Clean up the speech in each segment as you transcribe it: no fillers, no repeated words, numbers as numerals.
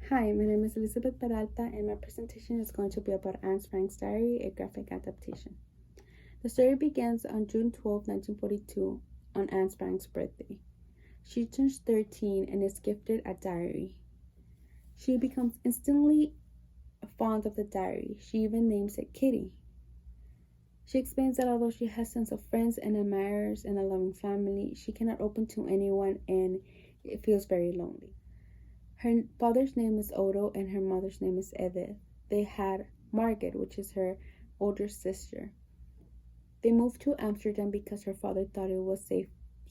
Hi, my name is Elizabeth Peralta, and my presentation is going to be about Anne Frank's diary, a graphic adaptation. The story begins on June 12, 1942, on Anne Frank's birthday. She turns 13 and is gifted a diary. She becomes instantly fond of the diary. She even names it Kitty. She explains that although she has tons of friends and admirers and a loving family, she cannot open to anyone and it feels very lonely. Her father's name is Odo and her mother's name is Edith. They had Margaret, which is her older sister. They moved to Amsterdam because her father thought it was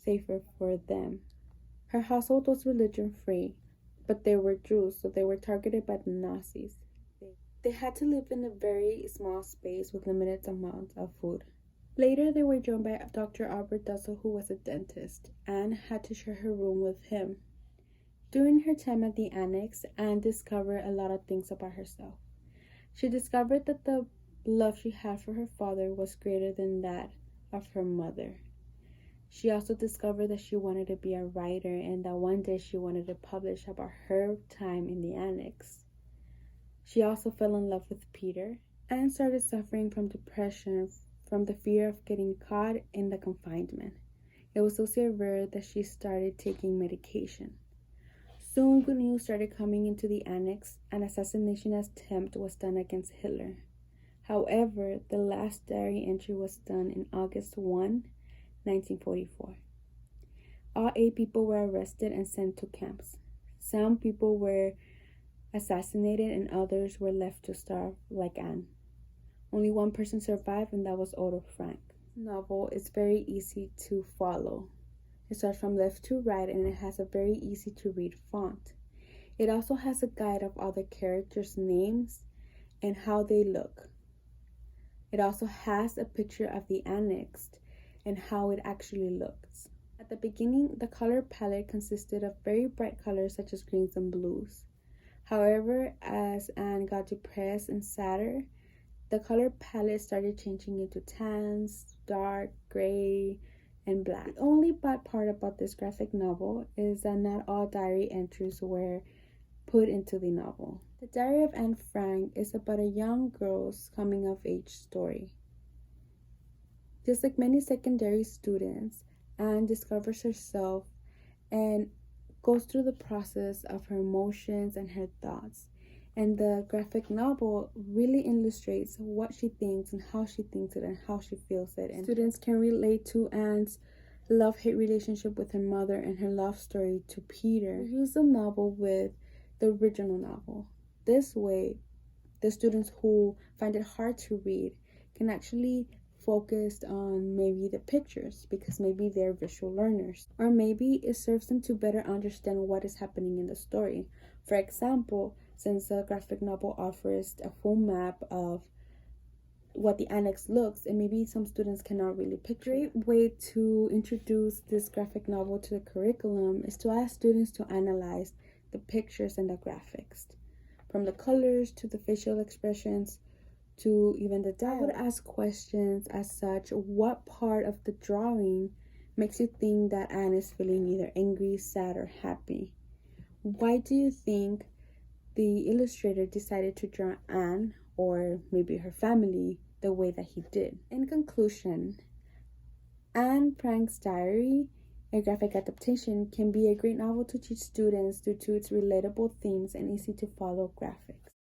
safer for them. Her household was religion free, but they were Jews, so they were targeted by the Nazis. They had to live in a very small space with limited amounts of food. Later, they were joined by Dr. Albert Dussel, who was a dentist. Anne had to share her room with him. During her time at the annex, Anne discovered a lot of things about herself. She discovered that the love she had for her father was greater than that of her mother. She also discovered that she wanted to be a writer and that one day she wanted to publish about her time in the annex. She also fell in love with Peter. Anne started suffering from depression from the fear of getting caught in the confinement. It was so severe that she started taking medication. Soon, good news started coming into the annex. An assassination attempt was done against Hitler. However, the last diary entry was done in August 1, 1944. All 8 people were arrested and sent to camps. Some people were assassinated and others were left to starve like Anne. Only one person survived, and that was Otto Frank. The novel is very easy to follow. It starts from left to right and it has a very easy to read font. It also has a guide of all the characters' names and how they look. It also has a picture of the annex and how it actually looks. At the beginning, the color palette consisted of very bright colors such as greens and blues. However, as Anne got depressed and sadder, the color palette started changing into tans, dark, gray, and black. The only bad part about this graphic novel is that not all diary entries were put into the novel. The Diary of Anne Frank is about a young girl's coming-of-age story. Just like many secondary students, Anne discovers herself and goes through the process of her emotions and her thoughts. And the graphic novel really illustrates what she thinks and how she thinks it and how she feels it. And students can relate to Anne's love-hate relationship with her mother and her love story to Peter. Use the novel with the original novel. This way, the students who find it hard to read can actually focus on maybe the pictures because maybe they're visual learners. Or maybe it serves them to better understand what is happening in the story. For example, since the graphic novel offers a full map of what the annex looks, and maybe some students cannot really picture. A great way to introduce this graphic novel to the curriculum is to ask students to analyze the pictures and the graphics, from the colors to the facial expressions to even the dialogue. I would ask questions as such: what part of the drawing makes you think that Anne is feeling either angry, sad, or happy? Why do you think the illustrator decided to draw Anne, or maybe her family, the way that he did? In conclusion, Anne Frank's diary, a graphic adaptation, can be a great novel to teach students due to its relatable themes and easy to follow graphics.